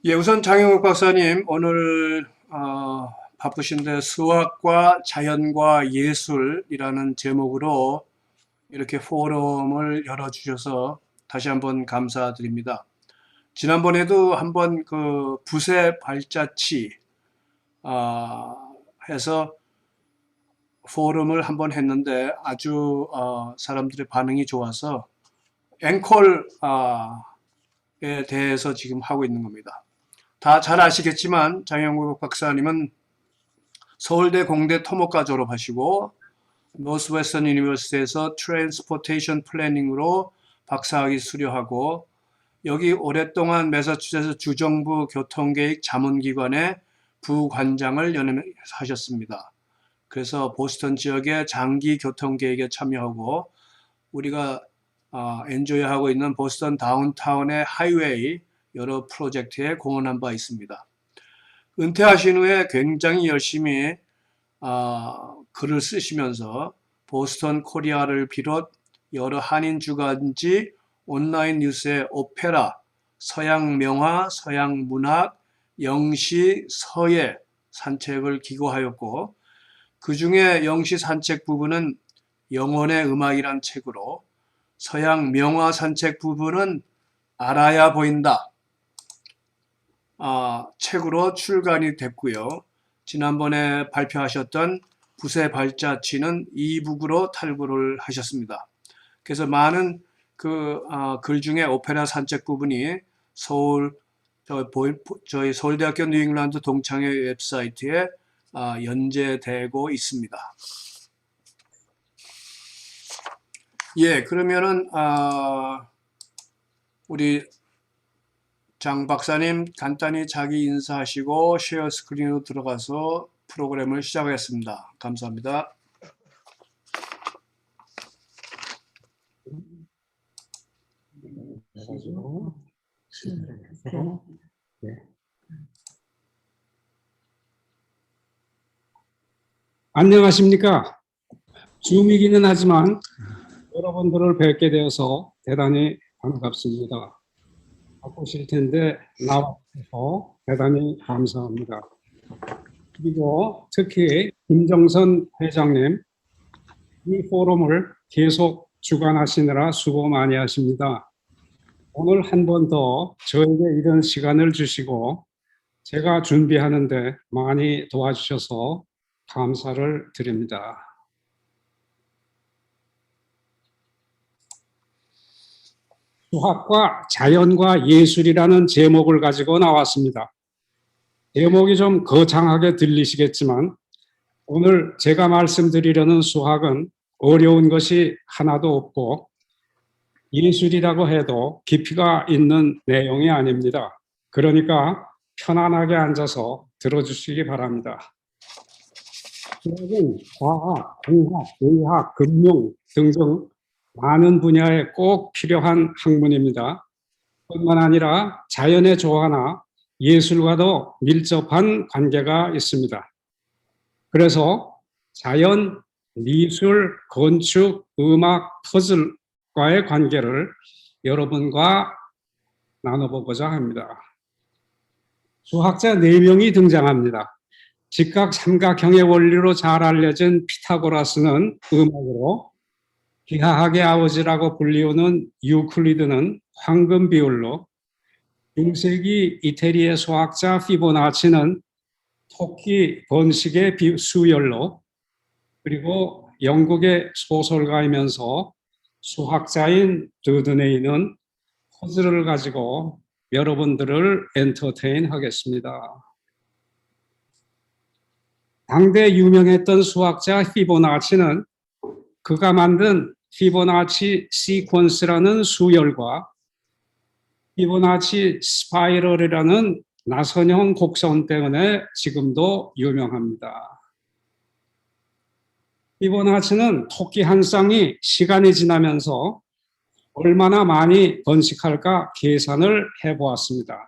예, 우선 장영욱 박사님, 오늘 바쁘신데 수학과 자연과 예술이라는 제목으로 이렇게 포럼을 열어주셔서 다시 한번 감사드립니다. 지난번에도 한번 그 붓의 발자취 해서 포럼을 한번 했는데 아주 사람들의 반응이 좋아서 앵콜에 대해서 지금 하고 있는 겁니다. 다 잘 아시겠지만 장영국 박사님은 서울대 공대 토목과 졸업하시고 노스웨스턴 유니버시티에서 트랜스포테이션 플래닝으로 박사학위 수료하고 여기 오랫동안 매사추세츠 주정부 교통계획 자문기관의 부관장을 연임하셨습니다. 그래서 보스턴 지역의 장기 교통계획에 참여하고 우리가 엔조이하고 있는 보스턴 다운타운의 하이웨이 여러 프로젝트에 공헌한 바 있습니다. 은퇴하신 후에 굉장히 열심히 글을 쓰시면서 보스턴 코리아를 비롯 여러 한인 주간지 온라인 뉴스의 오페라, 서양 명화, 서양 문학, 영시, 서예 산책을 기고하였고 그 중에 영시 산책 부분은 영혼의 음악이란 책으로 서양 명화 산책 부분은 알아야 보인다 책으로 출간이 됐고요. 지난번에 발표하셨던 붓의 발자취는 이북으로 탈고를 하셨습니다. 그래서 많은 글 중에 오페라 산책 부분이 저희 서울대학교 뉴잉글랜드 동창회 웹사이트에 연재되고 있습니다. 예, 그러면은 우리 장 박사님 간단히 자기 인사하시고 쉐어 스크린으로 들어가서 프로그램을 시작하겠습니다. 감사합니다. 안녕하십니까. 줌이기는 하지만 여러분들을 뵙게 되어서 대단히 반갑습니다. 바쁘실 텐데 나와주셔서 대단히 감사합니다. 그리고 특히 김정선 회장님, 이 포럼을 계속 주관하시느라 수고 많이 하십니다. 오늘 한 번 더 저에게 이런 시간을 주시고 제가 준비하는데 많이 도와주셔서 감사를 드립니다. 수학과 자연과 예술이라는 제목을 가지고 나왔습니다. 제목이 좀 거창하게 들리시겠지만 오늘 제가 말씀드리려는 수학은 어려운 것이 하나도 없고 예술이라고 해도 깊이가 있는 내용이 아닙니다. 그러니까 편안하게 앉아서 들어주시기 바랍니다. 수학은 과학, 공학, 의학, 금융 등등 많은 분야에 꼭 필요한 학문입니다. 뿐만 아니라 자연의 조화나 예술과도 밀접한 관계가 있습니다. 그래서 자연, 미술, 건축, 음악, 퍼즐과의 관계를 여러분과 나눠보고자 합니다. 수학자 4명이 등장합니다. 직각 삼각형의 원리로 잘 알려진 피타고라스는 음악으로, 기하학의 아버지라고 불리우는 유클리드는 황금 비율로, 중세기 이태리의 수학자 피보나치는 토끼 번식의 수열로, 그리고 영국의 소설가이면서 수학자인 드드네이는 퍼즐을 가지고 여러분들을 엔터테인 하겠습니다. 당대 유명했던 수학자 피보나치는 그가 만든 피보나치 시퀀스라는 수열과 피보나치 스파이럴이라는 나선형 곡선 때문에 지금도 유명합니다. 피보나치는 토끼 한 쌍이 시간이 지나면서 얼마나 많이 번식할까 계산을 해보았습니다.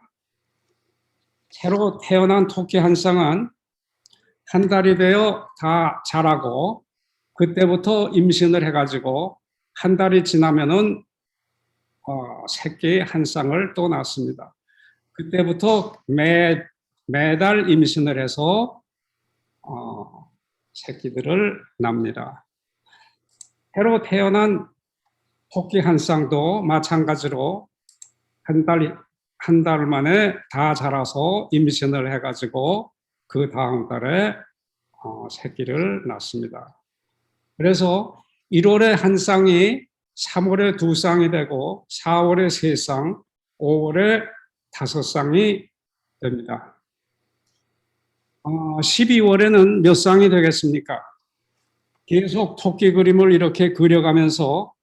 새로 태어난 토끼 한 쌍은 한 달이 되어 다 자라고 그때부터 임신을 해가지고 한 달이 지나면은 새끼 한 쌍을 또 낳습니다. 그때부터 매달 임신을 해서 새끼들을 낳습니다. 새로 태어난 토끼 한 쌍도 마찬가지로 한 달 만에 다 자라서 임신을 해가지고 그 다음 달에 새끼를 낳습니다. 그래서 1월에 한 쌍이 3월에 2쌍이 되고 4월에 3쌍, 5월에 5쌍이 됩니다. 12월에는 몇 쌍이 되겠습니까? 계속 토끼 그림을 이렇게 그려가면서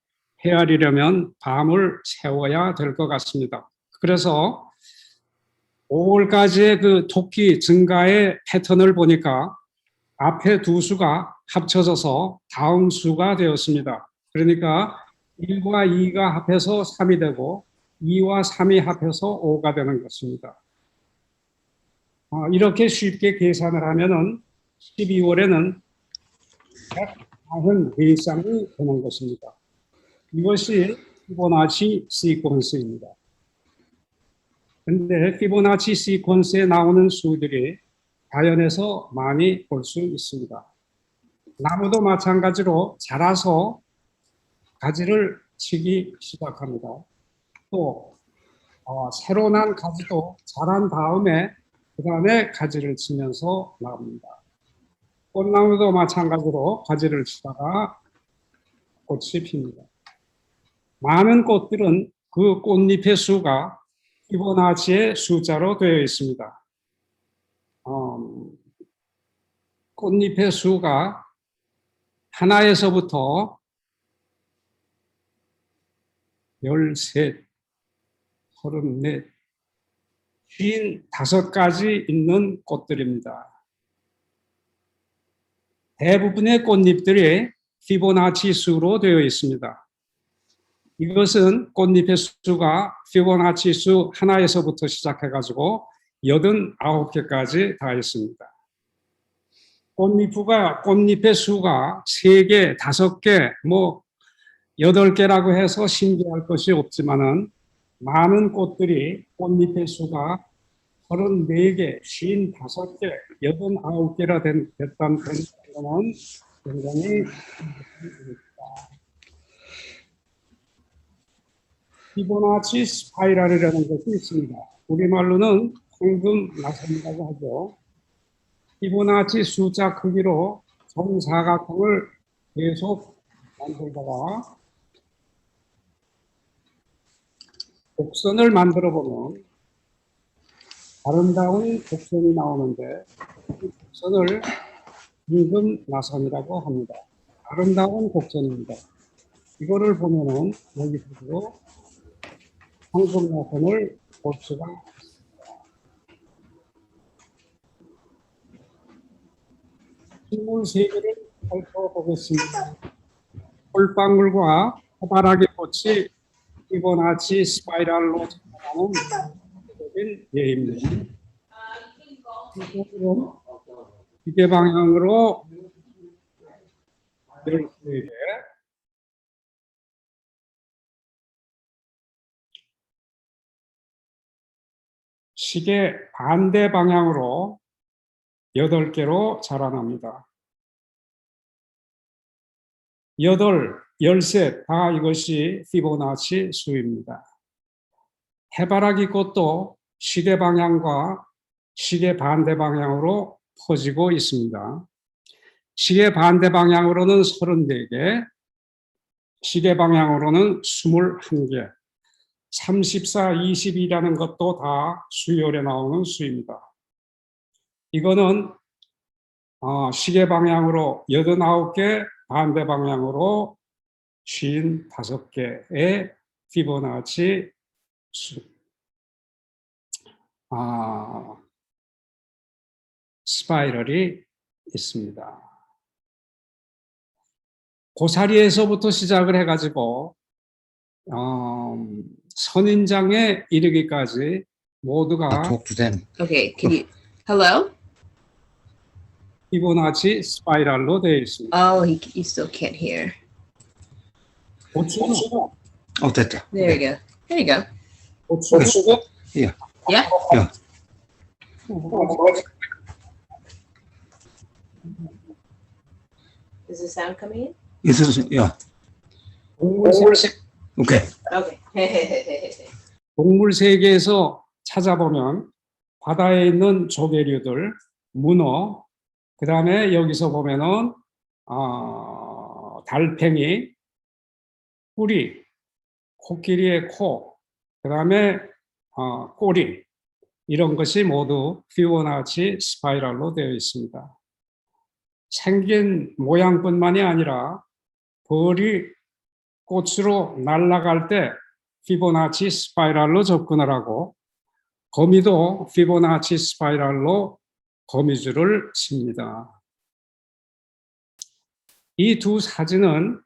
헤아리려면 밤을 새워야 될 것 같습니다. 그래서 5월까지의 그 토끼 증가의 패턴을 보니까 앞에 두 수가 합쳐져서 다음 수가 되었습니다. 그러니까 1과 2가 합해서 3이 되고 2와 3이 합해서 5가 되는 것입니다. 이렇게 쉽게 계산을 하면은 12월에는 154쌍이 되는 것입니다. 이것이 피보나치 시퀀스입니다. 그런데 피보나치 시퀀스에 나오는 수들이 자연에서 많이 볼 수 있습니다. 나무도 마찬가지로 자라서 가지를 치기 시작합니다. 또 새로 난 가지도 자란 다음에 그 다음에 가지를 치면서 나옵니다. 꽃나무도 마찬가지로 가지를 치다가 꽃이 핍니다. 많은 꽃들은 그 꽃잎의 수가 피보나치의 숫자로 되어 있습니다. 꽃잎의 수가 하나에서부터 13, 34, 55가지 있는 꽃들입니다. 대부분의 꽃잎들이 피보나치 수로 되어 있습니다. 이것은 꽃잎의 수가 피보나치 수 하나에서부터 시작해가지고 89개까지 다 있습니다. 꽃잎의 수가 3개, 5개, 8개라고 해서 신기할 것이 없지만은 많은 꽃들이 꽃잎의 수가 34개, 55개, 89개라 됐다는 것은 굉장히 피보나치 스파이럴이라는 것이 있습니다. 우리말로는 황금 나선이라고 하죠. 피보나치 숫자 크기로 정사각형을 계속 만들다가 곡선을 만들어 보면 아름다운 곡선이 나오는데 이 곡선을 황금 나선이라고 합니다. 아름다운 곡선입니다. 이거를 보면은 여기서도 황금 나선을 볼 수가 있습니다. 식물 세계를 살펴보겠습니다. 홀방울과 해바라기 꽃이 피보나치 스파이럴로 자라나는 대표적인 예입니다. 기계 방향으로 13개, 시계 반대 방향으로 8개로 자라납니다. 8, 13, 다 이것이 피보나치 수입니다. 해바라기 꽃도 시계 방향과 시계 반대 방향으로 퍼지고 있습니다. 시계 반대 방향으로는 34개, 시계 방향으로는 21개, 34, 22라는 것도 다 수열에 나오는 수입니다. 이거는 시계 방향으로 89개, 반대 방향으로 55개의 피보나치 수. 스파이럴이 있습니다. 고사리에서부터 시작을 해가지고 선인장에 이르기까지 모두가 talk to them. Okay, can you? Hello? 피보나치 스파이럴로 되어 있습니다. Oh, you still can't hear. 고추는 됐다. There you go. There you go. 고추는 예. Yeah. Yeah. Is the sound coming in? This is, yeah. Okay. Okay. 동물 세계에서 찾아보면 바다에 있는 조개류들, 문어, 그 다음에 여기서 보면은 달팽이, 뿌리, 코끼리의 코, 그 다음에 꼬리, 이런 것이 모두 피보나치 스파이럴로 되어 있습니다. 생긴 모양뿐만이 아니라 벌이 꽃으로 날아갈 때 피보나치 스파이럴로 접근을 하고, 거미도 피보나치 스파이럴로 거미줄을 칩니다. 이 두 사진은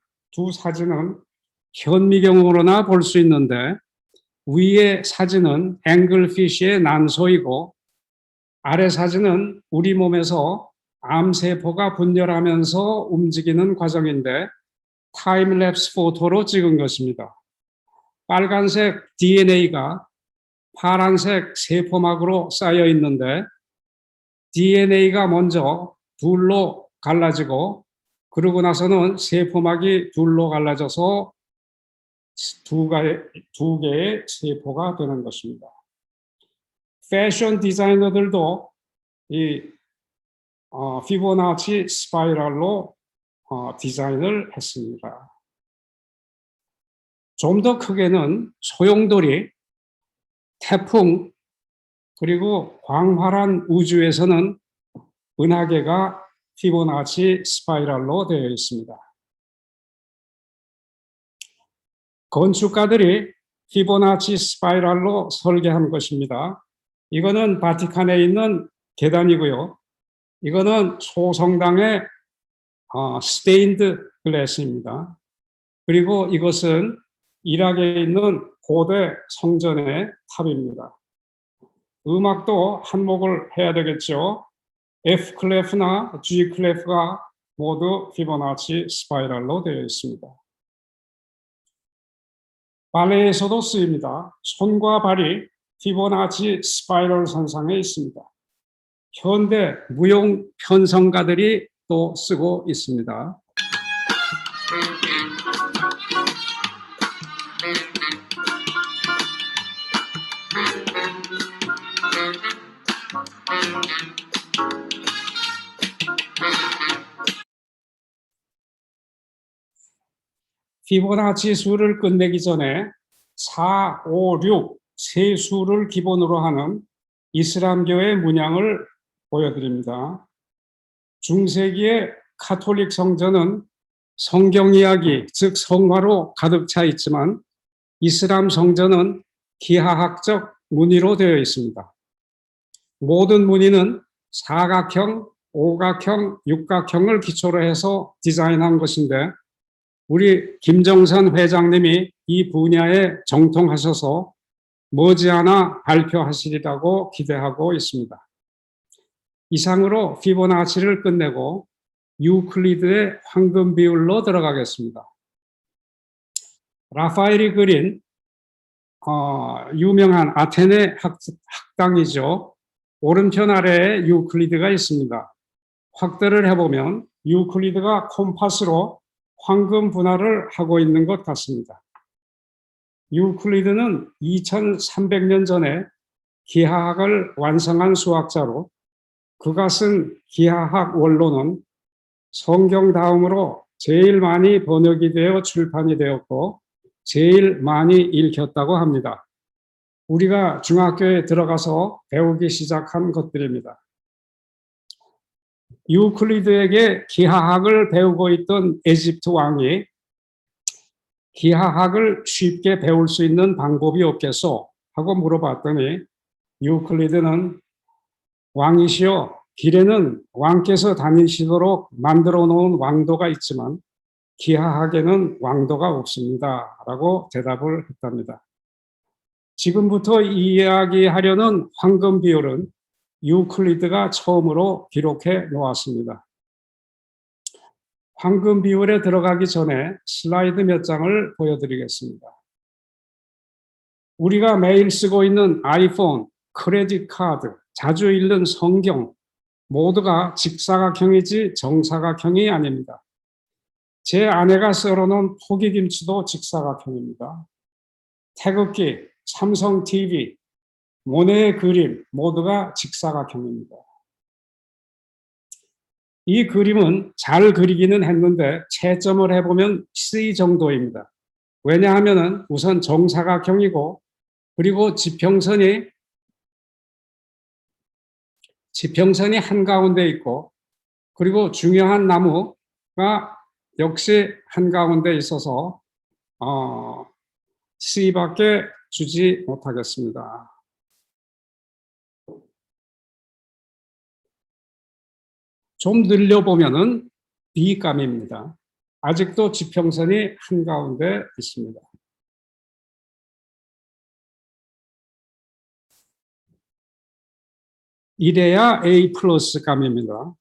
현미경으로나 볼 수 있는데, 위의 사진은 앵글피쉬의 난소이고 아래 사진은 우리 몸에서 암세포가 분열하면서 움직이는 과정인데 타임랩스 포토로 찍은 것입니다. 빨간색 DNA가 파란색 세포막으로 쌓여 있는데 DNA가 먼저 둘로 갈라지고 그러고 나서는 세포막이 둘로 갈라져서 두 개의 세포가 되는 것입니다. 패션 디자이너들도 이 피보나치 스파이럴로 디자인을 했습니다. 좀 더 크게는 소용돌이, 태풍, 그리고 광활한 우주에서는 은하계가 피보나치 스파이럴로 되어 있습니다. 건축가들이 피보나치 스파이럴로 설계한 것입니다. 이거는 바티칸에 있는 계단이고요. 이거는 소성당의 스테인드 글래스입니다. 그리고 이것은 이락에 있는 고대 성전의 탑입니다. 음악도 한몫을 해야 되겠죠. F 클래프나 G 클래프가 모두 피보나치 스파이럴로 되어 있습니다. 발레에서도 쓰입니다. 손과 발이 피보나치 스파이럴 선상에 있습니다. 현대 무용 편성가들이 또 쓰고 있습니다. 피보나치 수를 끝내기 전에 4, 5, 6 세 수를 기본으로 하는 이슬람교의 문양을 보여드립니다. 중세기의 카톨릭 성전은 성경 이야기, 즉 성화로 가득 차 있지만 이슬람 성전은 기하학적 무늬로 되어 있습니다. 모든 무늬는 사각형, 오각형, 육각형을 기초로 해서 디자인한 것인데 우리 김정선 회장님이 이 분야에 정통하셔서 머지않아 발표하시리라고 기대하고 있습니다. 이상으로 피보나치를 끝내고 유클리드의 황금 비율로 들어가겠습니다. 라파엘이 그린 유명한 아테네 학당이죠. 오른편 아래에 유클리드가 있습니다. 확대를 해보면 유클리드가 콤파스로 황금 분할을 하고 있는 것 같습니다. 유클리드는 2300년 전에 기하학을 완성한 수학자로 그가 쓴 기하학 원론은 성경 다음으로 제일 많이 번역이 되어 출판이 되었고 제일 많이 읽혔다고 합니다. 우리가 중학교에 들어가서 배우기 시작한 것들입니다. 유클리드에게 기하학을 배우고 있던 에집트 왕이 기하학을 쉽게 배울 수 있는 방법이 없겠소? 하고 물어봤더니 유클리드는 왕이시여, 길에는 왕께서 다니시도록 만들어 놓은 왕도가 있지만 기하학에는 왕도가 없습니다. 라고 대답을 했답니다. 지금부터 이야기하려는 황금 비율은 유클리드가 처음으로 기록해 놓았습니다. 황금 비율에 들어가기 전에 슬라이드 몇 장을 보여드리겠습니다. 우리가 매일 쓰고 있는 아이폰, 크레딧 카드, 자주 읽는 성경 모두가 직사각형이지 정사각형이 아닙니다. 제 아내가 썰어놓은 포기김치도 직사각형입니다. 태극기, 삼성 TV, 모네의 그림 모두가 직사각형입니다. 이 그림은 잘 그리기는 했는데 채점을 해보면 C 정도입니다. 왜냐하면 우선 정사각형이고 그리고 지평선이 한가운데 있고 그리고 중요한 나무가 역시 한가운데 있어서 C밖에 주지 못하겠습니다. 좀 늘려보면은 B감입니다. 아직도 지평선이 한가운데 있습니다. 이래야 A 플러스 감입니다.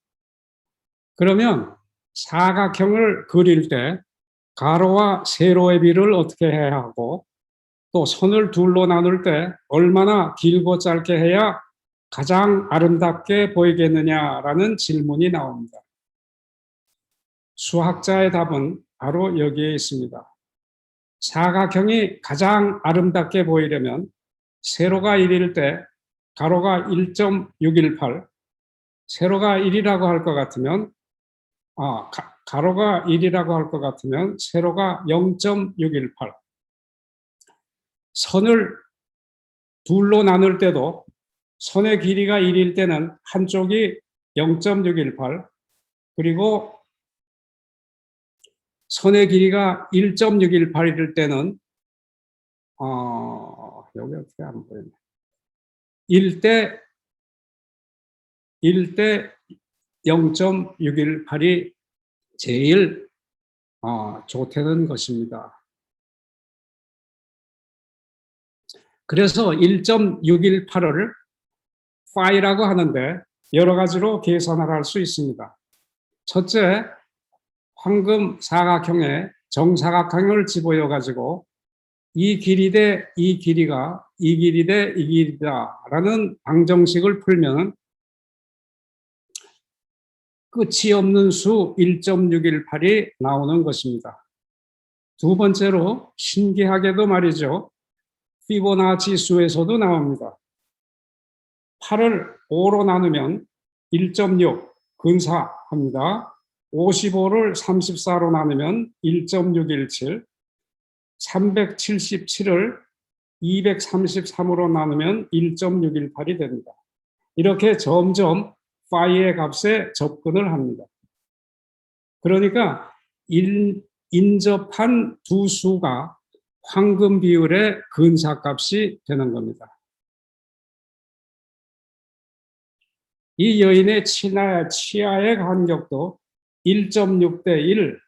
그러면 사각형을 그릴 때 가로와 세로의 비를 어떻게 해야 하고 또 선을 둘로 나눌 때 얼마나 길고 짧게 해야 가장 아름답게 보이겠느냐라는 질문이 나옵니다. 수학자의 답은 바로 여기에 있습니다. 사각형이 가장 아름답게 보이려면 세로가 1일 때 가로가 1.618, 세로가 1이라고 할 것 같으면 가로가 1이라고 할 것 같으면 세로가 0.618. 선을 둘로 나눌 때도 선의 길이가 1일 때는 한쪽이 0.618 그리고 선의 길이가 1.618일 때는 여기 어떻게 안 보이네. 1대 0.618이 제일 좋다는 것입니다. 그래서 1.618을 파이라고 하는데 여러 가지로 계산을 할 수 있습니다. 첫째, 황금 사각형에 정사각형을 집어여 가지고 이 길이 대 이 길이가 이 길이 대 이 길이다라는 방정식을 풀면 끝이 없는 수 1.618이 나오는 것입니다. 두 번째로 신기하게도 말이죠. 피보나치 수에서도 나옵니다. 8을 5로 나누면 1.6 근사합니다. 55를 34로 나누면 1.617, 377을 233으로 나누면 1.618이 됩니다. 이렇게 점점 파이의 값에 접근을 합니다. 그러니까 인접한 두 수가 황금 비율의 근사값이 되는 겁니다. 이 여인의 치아의 간격도 1.6 대 1,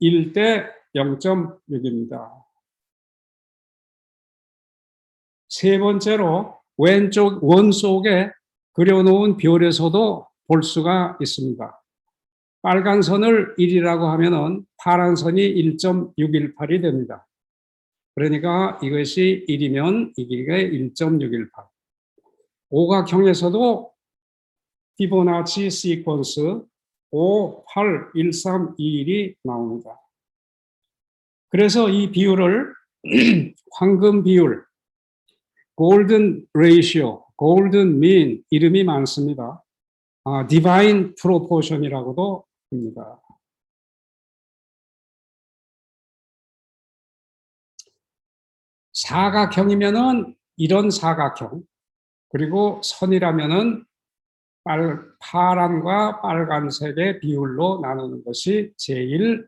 1 대 0.6입니다. 세 번째로 왼쪽 원 속에 그려놓은 별에서도 볼 수가 있습니다. 빨간 선을 1이라고 하면은 파란 선이 1.618이 됩니다. 그러니까 이것이 1이면 이 길이가 1.618. 오각형에서도 피보나치 시퀀스 5, 8, 1, 3, 2, 1이 나옵니다. 그래서 이 비율을 황금 비율, 골든 레이시오, 골든 민 이름이 많습니다. 디바인 프로포션이라고도 합니다. 사각형이면은 이런 사각형, 그리고 선이라면은 파란과 빨간색의 비율로 나누는 것이 제일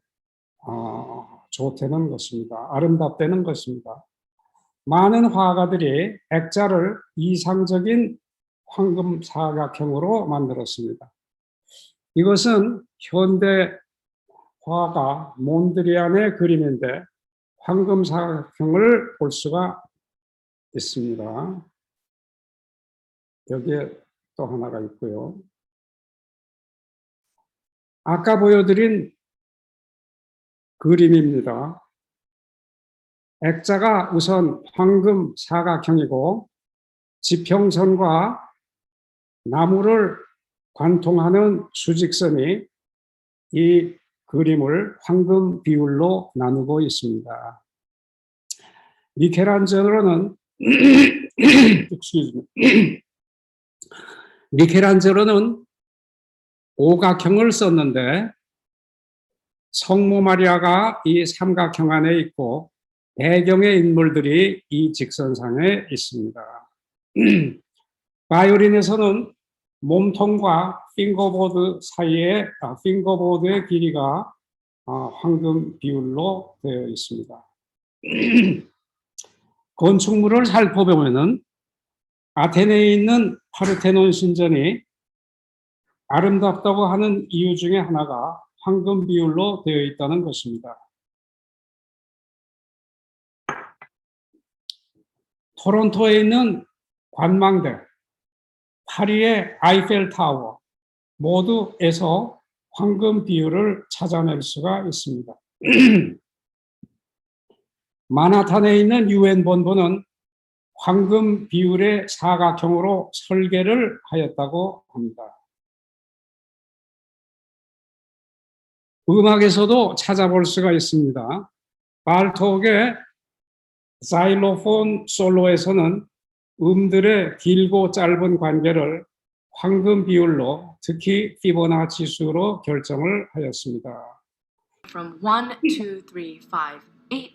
좋다는 것입니다. 아름답다는 것입니다. 많은 화가들이 액자를 이상적인 황금 사각형으로 만들었습니다. 이것은 현대 화가 몬드리안의 그림인데 황금 사각형을 볼 수가 있습니다. 여기에 또 하나가 있고요. 아까 보여드린 그림입니다. 액자가 우선 황금 사각형이고 지평선과 나무를 관통하는 수직선이 이 그림을 황금 비율로 나누고 있습니다. 미켈란젤로는 미켈란젤로는 오각형을 썼는데 성모 마리아가 이 삼각형 안에 있고 배경의 인물들이 이 직선상에 있습니다. 바이올린에서는 몸통과 핑거보드 사이에 핑거보드의 길이가 황금 비율로 되어 있습니다. 건축물을 살펴보면은 아테네에 있는 파르테논 신전이 아름답다고 하는 이유 중에 하나가 황금 비율로 되어 있다는 것입니다. 토론토에 있는 관망대, 파리의 아이펠 타워 모두에서 황금 비율을 찾아낼 수가 있습니다. 마나탄에 있는 유엔 본부는 황금 비율의 사각형으로 설계를 하였다고 합니다. 음악에서도 찾아볼 수가 있습니다. 발톡의 자일로폰 솔로에서는 음들의 길고 짧은 관계를 황금 비율로 특히 피보나치 수로 결정을 하였습니다. From 1, 2, 3, 5, 8,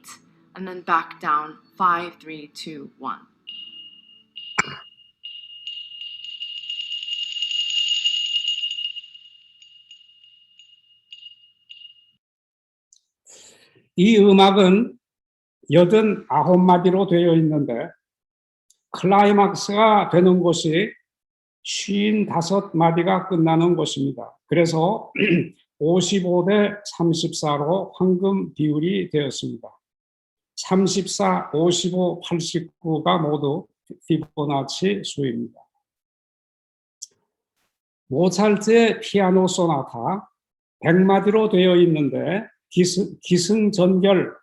and then back down 5, 3, 2, 1. 이 음악은 89마디로 되어 있는데 클라이막스가 되는 곳이 55마디가 끝나는 곳입니다. 그래서 55대 34로 황금 비율이 되었습니다. 34, 55, 89가 모두 피보나치 수입니다. 모차르트의 피아노 소나타 100마디로 되어 있는데 기승전결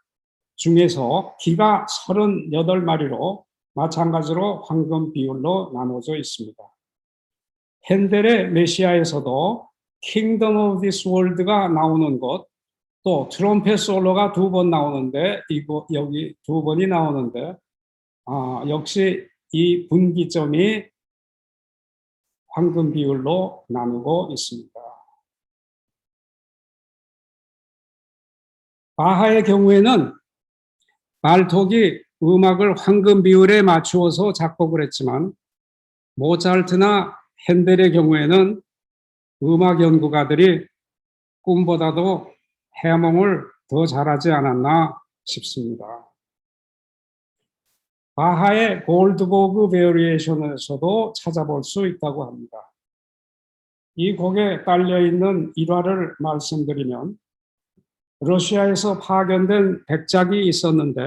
중에서 기가 38마리로 마찬가지로 황금 비율로 나눠져 있습니다. 핸델의 메시아에서도 킹덤 오브 디스 월드가 나오는 곳, 또 트럼펫 솔로가 2번 나오는데 여기 2번이 나오는데 역시 이 분기점이 황금 비율로 나누고 있습니다. 바하의 경우에는 발톡이 음악을 황금 비율에 맞추어서 작곡을 했지만 모차르트나 핸델의 경우에는 음악 연구가들이 꿈보다도 해몽을 더 잘하지 않았나 싶습니다. 바하의 골드보그 베리에이션에서도 찾아볼 수 있다고 합니다. 이 곡에 딸려 있는 일화를 말씀드리면 러시아에서 파견된 백작이 있었는데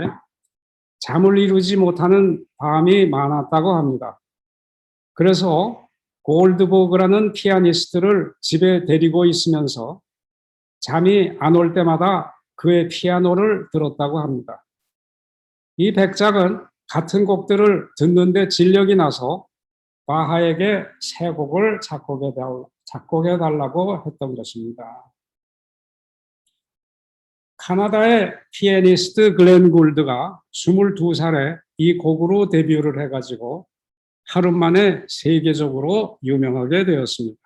잠을 이루지 못하는 밤이 많았다고 합니다. 그래서 골드보그라는 피아니스트를 집에 데리고 있으면서 잠이 안 올 때마다 그의 피아노를 들었다고 합니다. 이 백작은 같은 곡들을 듣는데 진력이 나서 바하에게 새 곡을 작곡해 달라고 했던 것입니다. 카나다의 피아니스트 글렌 굴드가 22살에 이 곡으로 데뷔를 해가지고 하루 만에 세계적으로 유명하게 되었습니다.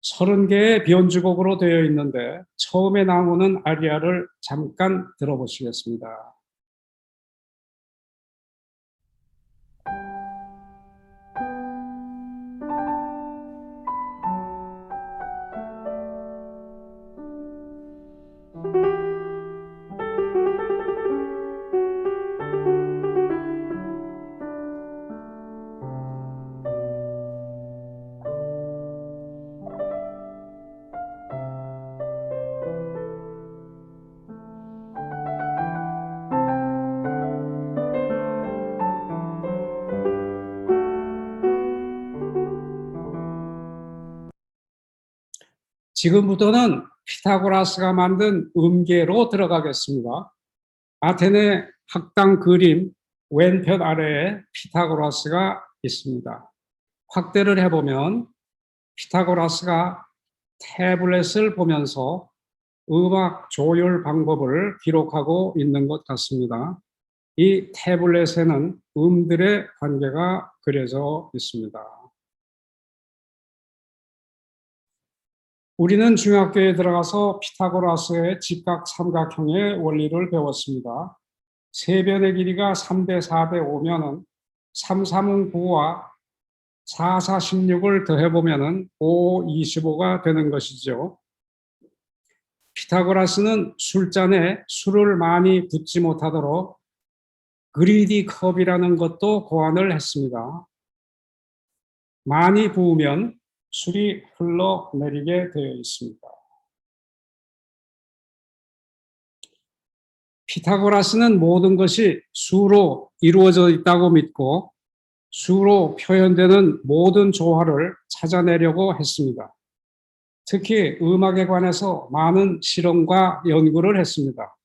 30개의 변주곡으로 되어 있는데 처음에 나오는 아리아를 잠깐 들어보시겠습니다. 지금부터는 피타고라스가 만든 음계로 들어가겠습니다. 아테네 학당 그림 왼편 아래에 피타고라스가 있습니다. 확대를 해보면 피타고라스가 태블릿을 보면서 음악 조율 방법을 기록하고 있는 것 같습니다. 이 태블릿에는 음들의 관계가 그려져 있습니다. 우리는 중학교에 들어가서 피타고라스의 직각 삼각형의 원리를 배웠습니다. 세변의 길이가 3대 4대 5면은 3, 3은 9와 4, 4, 16을 더해보면은 5, 25가 되는 것이죠. 피타고라스는 술잔에 술을 많이 붓지 못하도록 그리디 컵이라는 것도 고안을 했습니다. 많이 부으면 술이 흘러내리게 되어 있습니다. 피타고라스는 모든 것이 수로 이루어져 있다고 믿고 수로 표현되는 모든 조화를 찾아내려고 했습니다. 특히 음악에 관해서 많은 실험과 연구를 했습니다.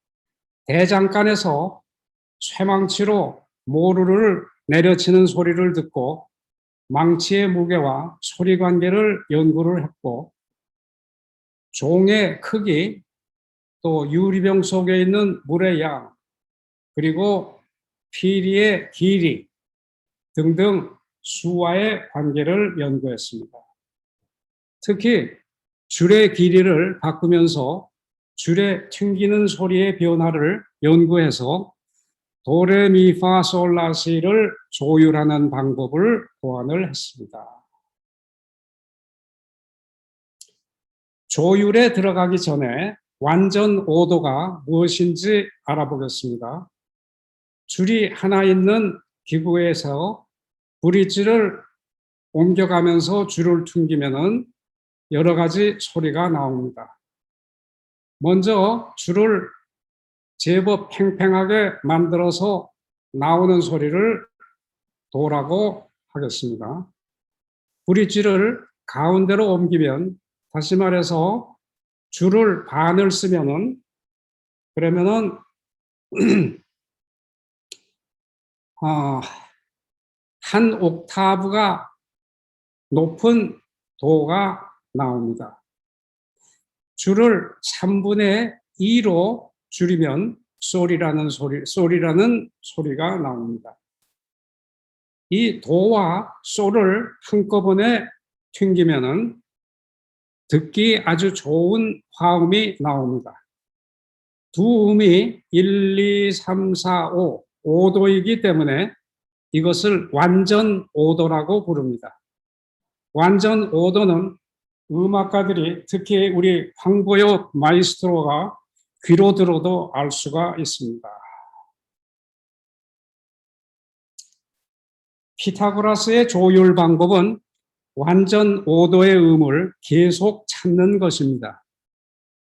대장간에서 쇠망치로 모루를 내려치는 소리를 듣고 망치의 무게와 소리 관계를 연구를 했고, 종의 크기, 또 유리병 속에 있는 물의 양, 그리고 피리의 길이 등등 수와의 관계를 연구했습니다. 특히 줄의 길이를 바꾸면서 줄의 튕기는 소리의 변화를 연구해서 도레미파솔라시를 조율하는 방법을 고안을 했습니다. 조율에 들어가기 전에 완전 오도가 무엇인지 알아보겠습니다. 줄이 하나 있는 기구에서 브릿지를 옮겨가면서 줄을 튕기면은 여러 가지 소리가 나옵니다. 먼저 줄을 제법 팽팽하게 만들어서 나오는 소리를 도라고 하겠습니다. 브릿지를 가운데로 옮기면, 다시 말해서 줄을 반을 쓰면은, 그러면은 한 옥타브가 높은 도가 나옵니다. 줄을 3분의 2로 줄이면 소리라는 소리가 나옵니다. 이 도와 소를 한꺼번에 튕기면은 듣기 아주 좋은 화음이 나옵니다. 두 음이 1, 2, 3, 4, 5, 5도이기 때문에 이것을 완전 오도라고 부릅니다. 완전 오도는 음악가들이, 특히 우리 황보엽 마이스트로가 귀로 들어도 알 수가 있습니다. 피타고라스의 조율 방법은 완전 오도의 음을 계속 찾는 것입니다.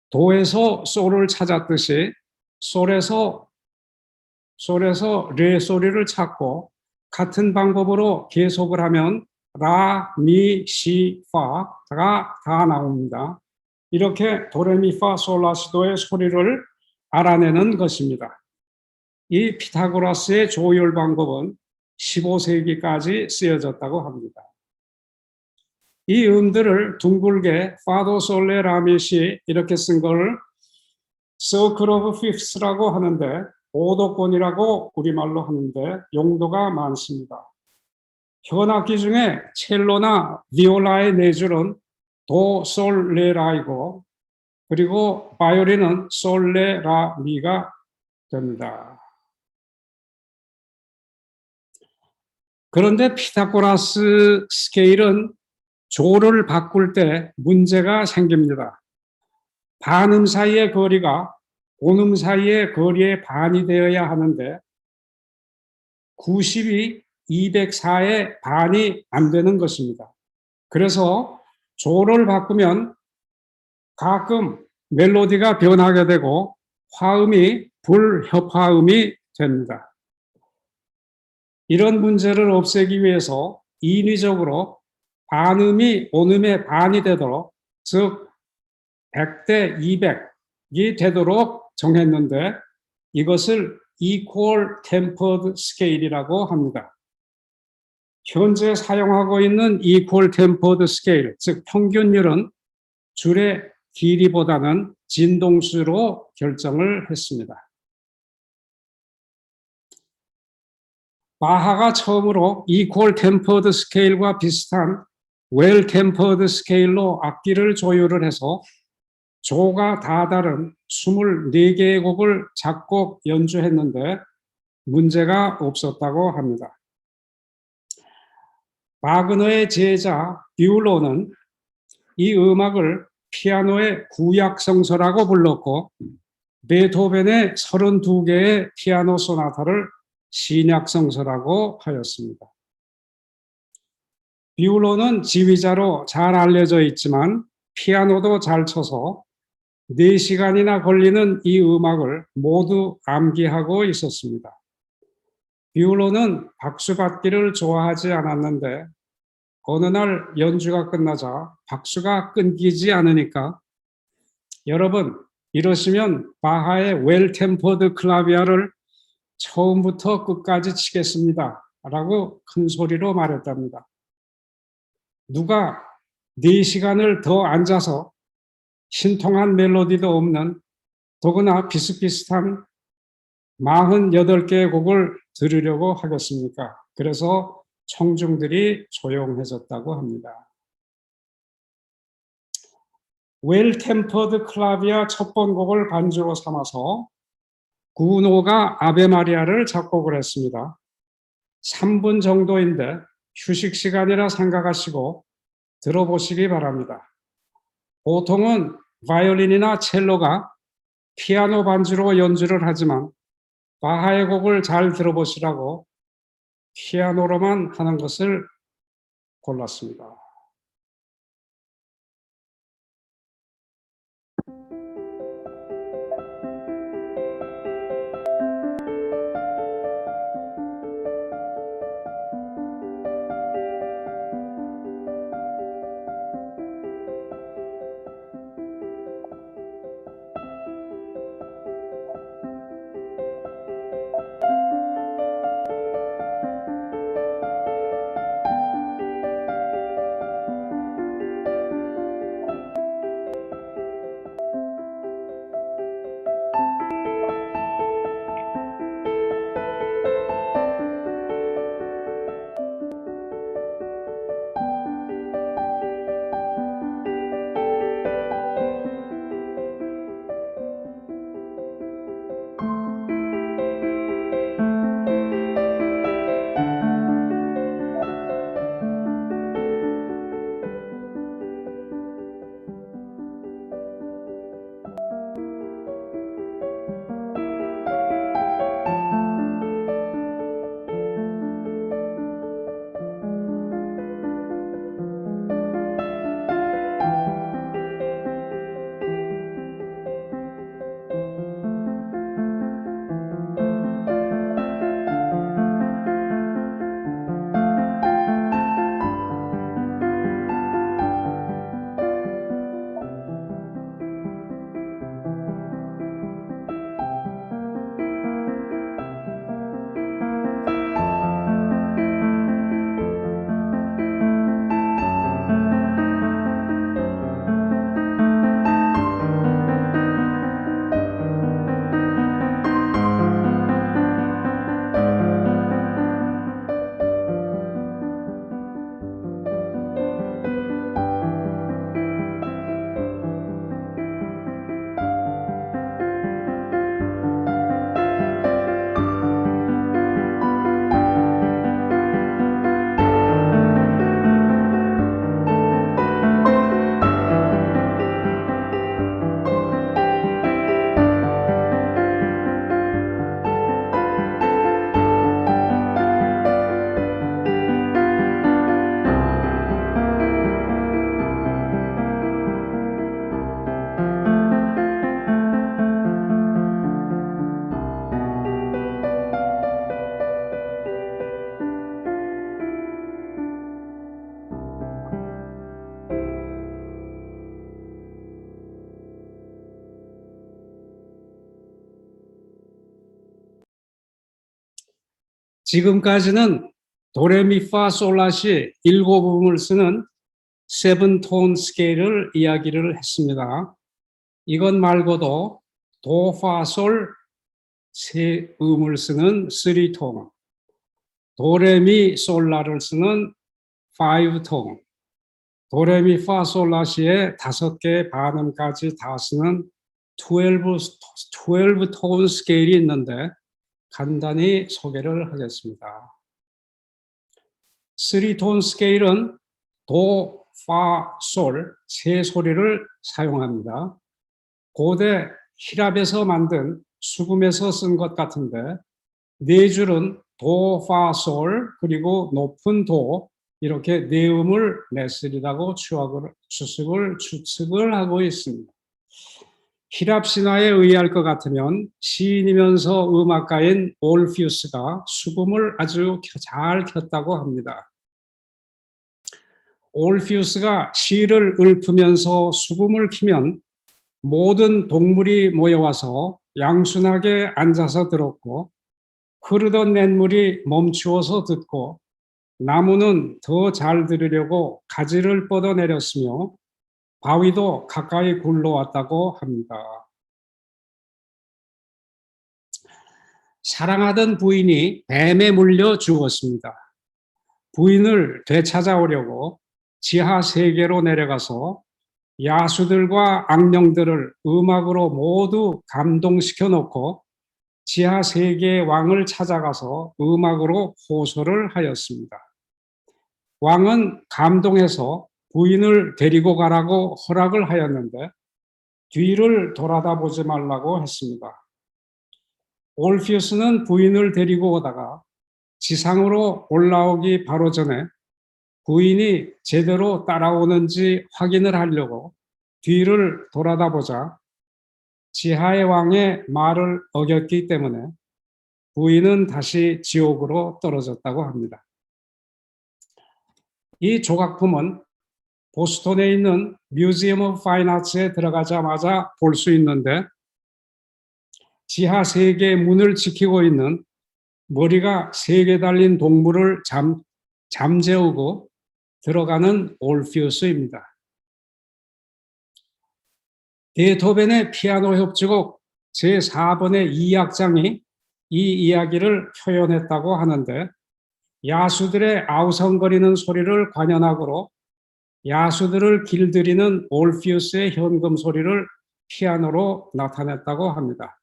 도에서 소를 찾았듯이 솔에서 레 소리를 찾고, 같은 방법으로 계속을 하면 라, 미, 시, 파가 다 나옵니다. 이렇게 도레미파 솔라시도의 소리를 알아내는 것입니다. 이 피타고라스의 조율 방법은 15세기까지 쓰여졌다고 합니다. 이 음들을 둥글게 파도 솔레 라미시 이렇게 쓴 걸 Circle of Fifths라고 하는데, 오도권이라고 우리말로 하는데 용도가 많습니다. 현악기 중에 첼로나 비올라의 네 줄은 도, 솔, 레, 라이고, 그리고 바이올린은 솔, 레, 라, 미가 됩니다. 그런데 피타고라스 스케일은 조를 바꿀 때 문제가 생깁니다. 반음 사이의 거리가 온음 사이의 거리의 반이 되어야 하는데 90이 204의 반이 안 되는 것입니다. 그래서 조를 바꾸면 가끔 멜로디가 변하게 되고 화음이 불협화음이 됩니다. 이런 문제를 없애기 위해서 인위적으로 반음이 온음의 반이 되도록, 즉 100대 200이 되도록 정했는데, 이것을 equal tempered scale이라고 합니다. 현재 사용하고 있는 equal tempered scale, 즉 평균율은 줄의 길이보다는 진동수로 결정을 했습니다. 바하가 처음으로 equal tempered scale과 비슷한 well tempered scale로 악기를 조율을 해서 조가 다 다른 24개의 곡을 작곡 연주했는데 문제가 없었다고 합니다. 바그너의 제자 뷰로는 이 음악을 피아노의 구약성서라고 불렀고 베토벤의 32개의 피아노 소나타를 신약성서라고 하였습니다. 뷰로는 지휘자로 잘 알려져 있지만 피아노도 잘 쳐서 4시간이나 걸리는 이 음악을 모두 암기하고 있었습니다. 뷰로는 박수받기를 좋아하지 않았는데 어느 날 연주가 끝나자 박수가 끊기지 않으니까 여러분 이러시면 바하의 웰 템퍼드 클라비아를 처음부터 끝까지 치겠습니다 라고 큰 소리로 말했답니다. 누가 4시간을 더 앉아서 신통한 멜로디도 없는 더구나 비슷비슷한 48개의 곡을 들으려고 하겠습니까? 그래서 청중들이 조용해졌다고 합니다. 웰 템퍼드 클라비아 첫 번 곡을 반주로 삼아서 구노가 아베 마리아를 작곡을 했습니다. 3분 정도인데 휴식 시간이라 생각하시고 들어보시기 바랍니다. 보통은 바이올린이나 첼로가 피아노 반주로 연주를 하지만 바하의 곡을 잘 들어보시라고 피아노로만 하는 것을 골랐습니다. 지금까지는 도레미파솔라시 7음을 쓰는 세븐톤 스케일을 이야기를 했습니다. 이것 말고도 도파솔 3음을 쓰는 3톤, 도레미솔라를 쓰는 5톤, 도레미파솔라시의 5개 반음까지 다 쓰는 12톤 스케일이 있는데 간단히 소개를 하겠습니다. 3톤 스케일은 도, 파, 솔 세 소리를 사용합니다. 고대 히랍에서 만든 수금에서 쓴 것 같은데 네 줄은 도, 파, 솔 그리고 높은 도 이렇게 네 음을 냈으리라고 추측을 하고 있습니다. 히랍 신화에 의할 것 같으면 시인이면서 음악가인 올피우스가 수금을 아주 잘 켰다고 합니다. 올피우스가 시를 읊으면서 수금을 키면 모든 동물이 모여와서 양순하게 앉아서 들었고 흐르던 냇물이 멈추어서 듣고 나무는 더 잘 들으려고 가지를 뻗어내렸으며 바위도 가까이 굴러왔다고 합니다. 사랑하던 부인이 뱀에 물려 죽었습니다. 부인을 되찾아오려고 지하 세계로 내려가서 야수들과 악령들을 음악으로 모두 감동시켜 놓고 지하 세계의 왕을 찾아가서 음악으로 호소를 하였습니다. 왕은 감동해서 부인을 데리고 가라고 허락을 하였는데 뒤를 돌아다보지 말라고 했습니다. 올피우스는 부인을 데리고 오다가 지상으로 올라오기 바로 전에 부인이 제대로 따라오는지 확인을 하려고 뒤를 돌아다보자 지하의 왕의 말을 어겼기 때문에 부인은 다시 지옥으로 떨어졌다고 합니다. 이 조각품은 보스턴에 있는 뮤지엄 오브 파인 아츠에 들어가자마자 볼 수 있는데 지하 세계의 문을 지키고 있는 머리가 3개 달린 동물을 잠재우고 들어가는 올피우스입니다. 베토벤의 피아노 협주곡 제4번의 2악장이 이 이야기를 표현했다고 하는데 야수들의 아우성거리는 소리를 관현악으로 야수들을 길들이는 올피우스의 현금 소리를 피아노로 나타냈다고 합니다.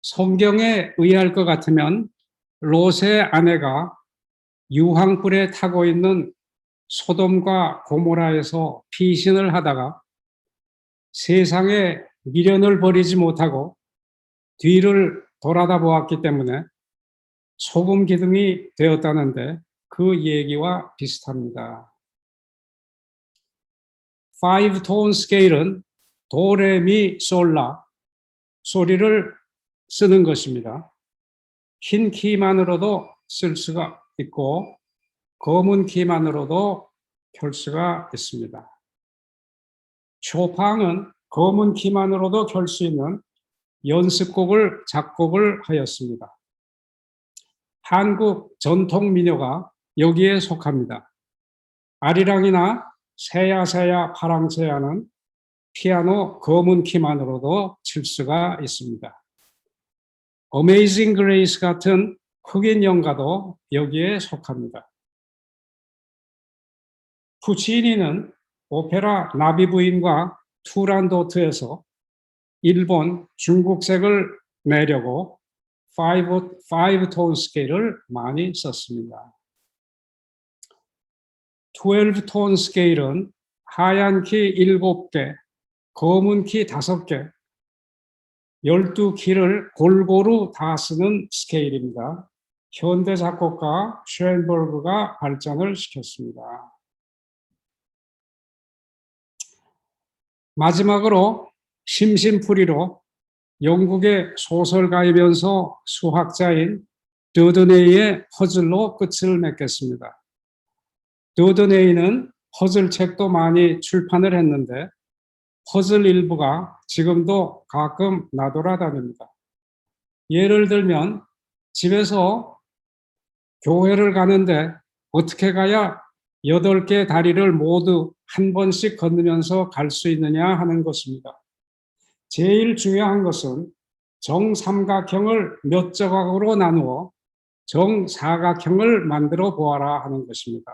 성경에 의할 것 같으면 롯의 아내가 유황불에 타고 있는 소돔과 고모라에서 피신을 하다가 세상에 미련을 버리지 못하고 뒤를 돌아다 보았기 때문에 소금 기둥이 되었다는데 그 얘기와 비슷합니다. 5톤 스케일은 도레미솔라 소리를 쓰는 것입니다. 흰 키만으로도 쓸 수가 있고 검은 키만으로도 켤 수가 있습니다. 쇼팡은 검은 키만으로도 켤 수 있는 연습곡을 작곡을 하였습니다. 한국 전통 민요가 여기에 속합니다. 아리랑이나 새야새야 파랑새야는 피아노 검은 키만으로도 칠 수가 있습니다. 어메이징 그레이스 같은 흑인 연가도 여기에 속합니다. 푸치니는 오페라 나비 부인과 투란도트에서 일본, 중국색을 내려고 5톤 스케일을 많이 썼습니다. 12톤 스케일은 하얀 키 7개, 검은 키 5개, 12키를 골고루 다 쓰는 스케일입니다. 현대 작곡가 슈엔버그가 발전을 시켰습니다. 마지막으로 심심풀이로 영국의 소설가이면서 수학자인 더드네이의 퍼즐로 끝을 맺겠습니다. 더드네이는 퍼즐책도 많이 출판을 했는데 퍼즐 일부가 지금도 가끔 나돌아다닙니다. 예를 들면 집에서 교회를 가는데 어떻게 가야 8개 다리를 모두 한 번씩 건너면서 갈 수 있느냐 하는 것입니다. 제일 중요한 것은 정삼각형을 몇 조각으로 나누어 정사각형을 만들어 보아라 하는 것입니다.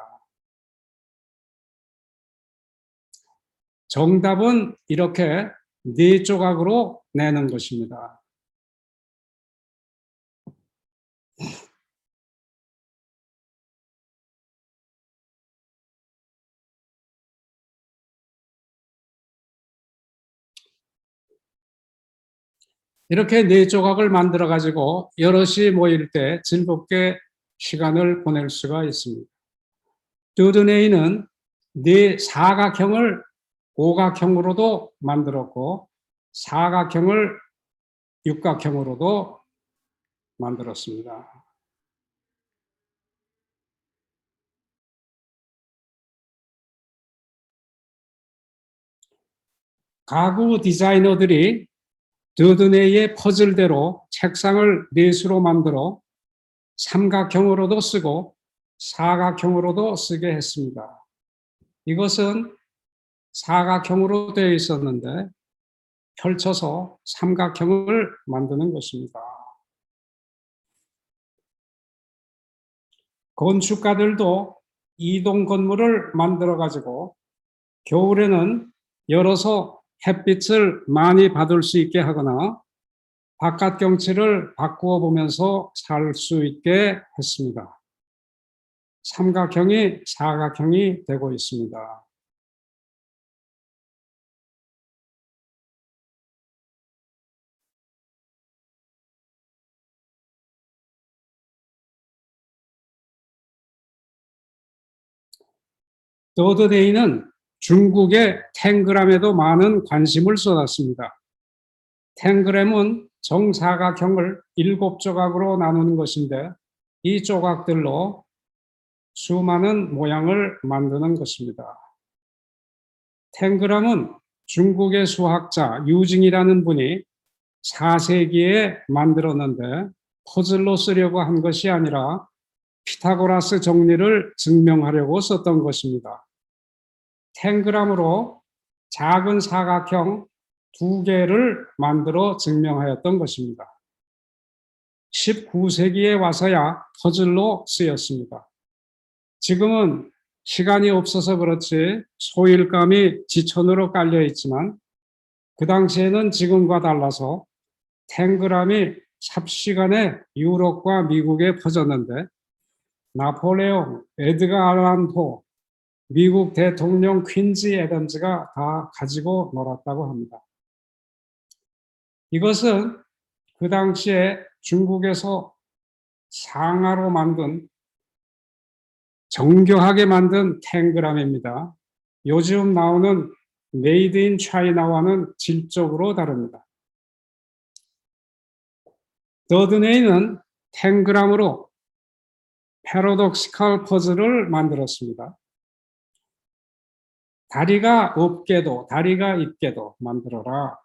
정답은 이렇게 4조각으로 내는 것입니다. 이렇게 4조각을 만들어 가지고 여럿이 모일 때 즐겁게 시간을 보낼 수가 있습니다. 더드네이는 4사각형을 오각형으로도 만들었고 사각형을 육각형으로도 만들었습니다. 가구 디자이너들이 더드네이의 퍼즐대로 책상을 4수로 만들어 삼각형으로도 쓰고 사각형으로도 쓰게 했습니다. 이것은 사각형으로 되어 있었는데 펼쳐서 삼각형을 만드는 것입니다. 건축가들도 이동 건물을 만들어 가지고 겨울에는 열어서 햇빛을 많이 받을 수 있게 하거나 바깥 경치를 바꾸어 보면서 살 수 있게 했습니다. 삼각형이 사각형이 되고 있습니다. 더드네이는 중국의 탱그램에도 많은 관심을 쏟았습니다. 탱그램은 정사각형을 7조각으로 나누는 것인데 이 조각들로 수많은 모양을 만드는 것입니다. 탱그램은 중국의 수학자 유징이라는 분이 4세기에 만들었는데 퍼즐로 쓰려고 한 것이 아니라 피타고라스 정리를 증명하려고 썼던 것입니다. 탱그램으로 작은 사각형 2개를 만들어 증명하였던 것입니다. 19세기에 와서야 퍼즐로 쓰였습니다. 지금은 시간이 없어서 그렇지 소일감이 지천으로 깔려 있지만 그 당시에는 지금과 달라서 탱그램이 삽시간에 유럽과 미국에 퍼졌는데 나폴레옹, 에드가 알란 포, 미국 대통령 퀸지 애덤즈가 다 가지고 놀았다고 합니다. 이것은 그 당시에 중국에서 상하로 만든 정교하게 만든 탱그램입니다. 요즘 나오는 메이드 인 차이나와는 질적으로 다릅니다. 더드네이는 탱그램으로 패러독시컬 퍼즐을 만들었습니다. 다리가 없게도 다리가 있게도 만들어라.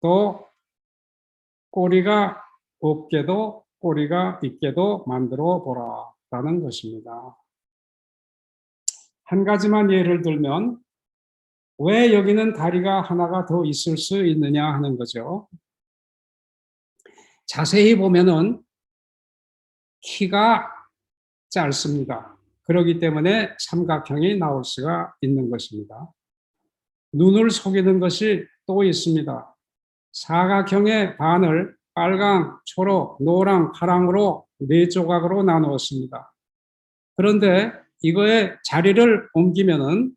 또 꼬리가 없게도 꼬리가 있게도 만들어 보라 라는 것입니다. 한 가지만 예를 들면 왜 여기는 다리가 하나가 더 있을 수 있느냐 하는 거죠. 자세히 보면은 키가 짧습니다. 그렇기 때문에 삼각형이 나올 수가 있는 것입니다. 눈을 속이는 것이 또 있습니다. 사각형의 반을 빨강, 초록, 노랑, 파랑으로 4조각으로 나누었습니다. 그런데 이거의 자리를 옮기면은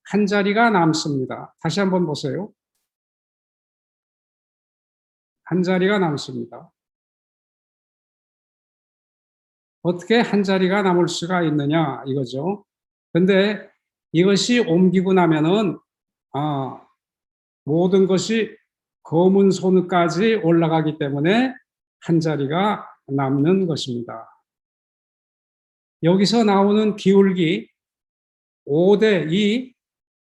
한 자리가 남습니다. 다시 한번 보세요. 한 자리가 남습니다. 어떻게 한 자리가 남을 수가 있느냐 이거죠. 근데 이것이 옮기고 나면은 모든 것이 검은 손까지 올라가기 때문에 한 자리가 남는 것입니다. 여기서 나오는 기울기 5대 2,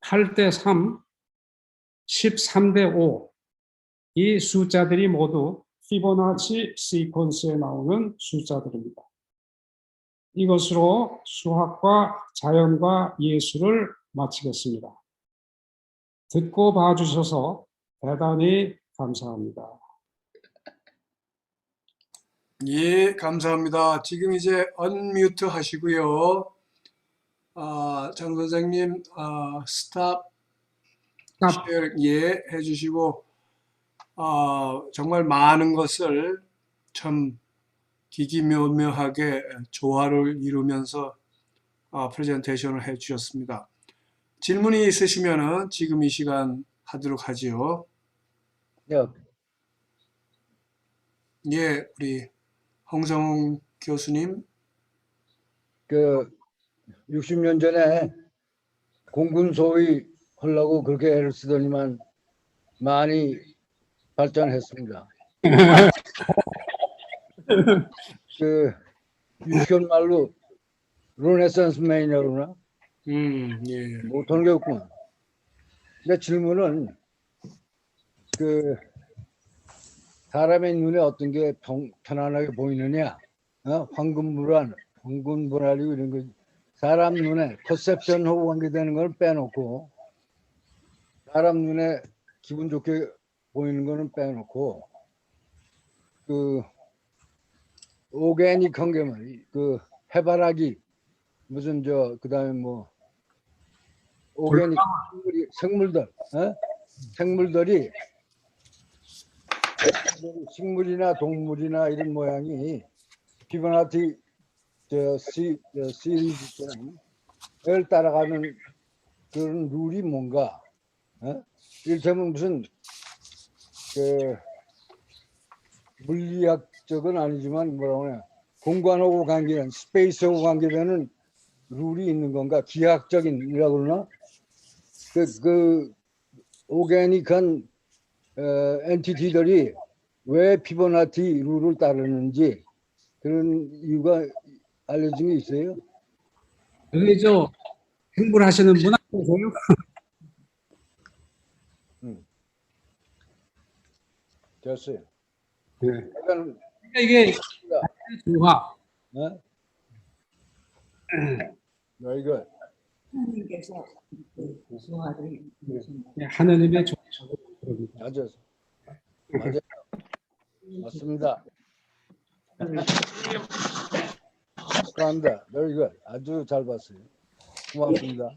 8대 3, 13대 5, 이 숫자들이 모두 피보나치 시퀀스에 나오는 숫자들입니다. 이것으로 수학과 자연과 예술을 마치겠습니다. 듣고 봐주셔서 대단히 감사합니다. 예, 감사합니다. 지금 이제 언뮤트 하시고요. 장 선생님, 스탑 쉐어 예 해주시고, 정말 많은 것을 참 기기묘묘하게 조화를 이루면서 프레젠테이션을 해 주셨습니다. 질문이 있으시면은 지금 이 시간 하도록 하지요. 네, 예, 우리 홍성웅 교수님. 60년 전에 공군 소위 하려고 그렇게 애를 쓰더니만 많이 발전했습니다. 유치원 말로 르네상스 맨이라고 그러나? 예. 못하는 게 없구만. 근데 질문은 사람의 눈에 어떤 게 편안하게 보이느냐, 황금불알이고 이런 거, 사람 눈에 퍼셉션하고 관계되는 걸 빼놓고, 사람 눈에 기분 좋게 보이는 거는 빼놓고, 오게닉한 게 해바라기, 무슨 그다음에 오게닉 생물들이 식물이나 동물이나 이런 모양이 피보나치 시리즈처럼 을 따라가는 그런 룰이 뭔가, 이를테면 무슨 물리학적은 아니지만 뭐라고 하냐, 공간하고 관계된, 스페이스하고 관계되는 룰이 있는 건가, 기하학적인이라고 그러나, 오게닉한 엔티티들이 왜 피보나치 룰을 따르는지 그런 이유가 알려진 게 있어요? 여기 공부하시는 분 아니세요? 됐어요. 네. 약간, 이게 조화. very good. 하나님께서 소화를 하느님의 조화. 맞아요. 맞습니다. 축하합니다. very good. 아주 잘 봤어요. 고맙습니다.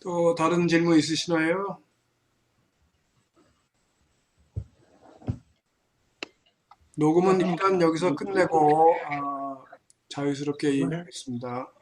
또 다른 질문 있으시나요? 녹음은 일단 여기서 끝내고 자유스럽게 얘기하겠습니다.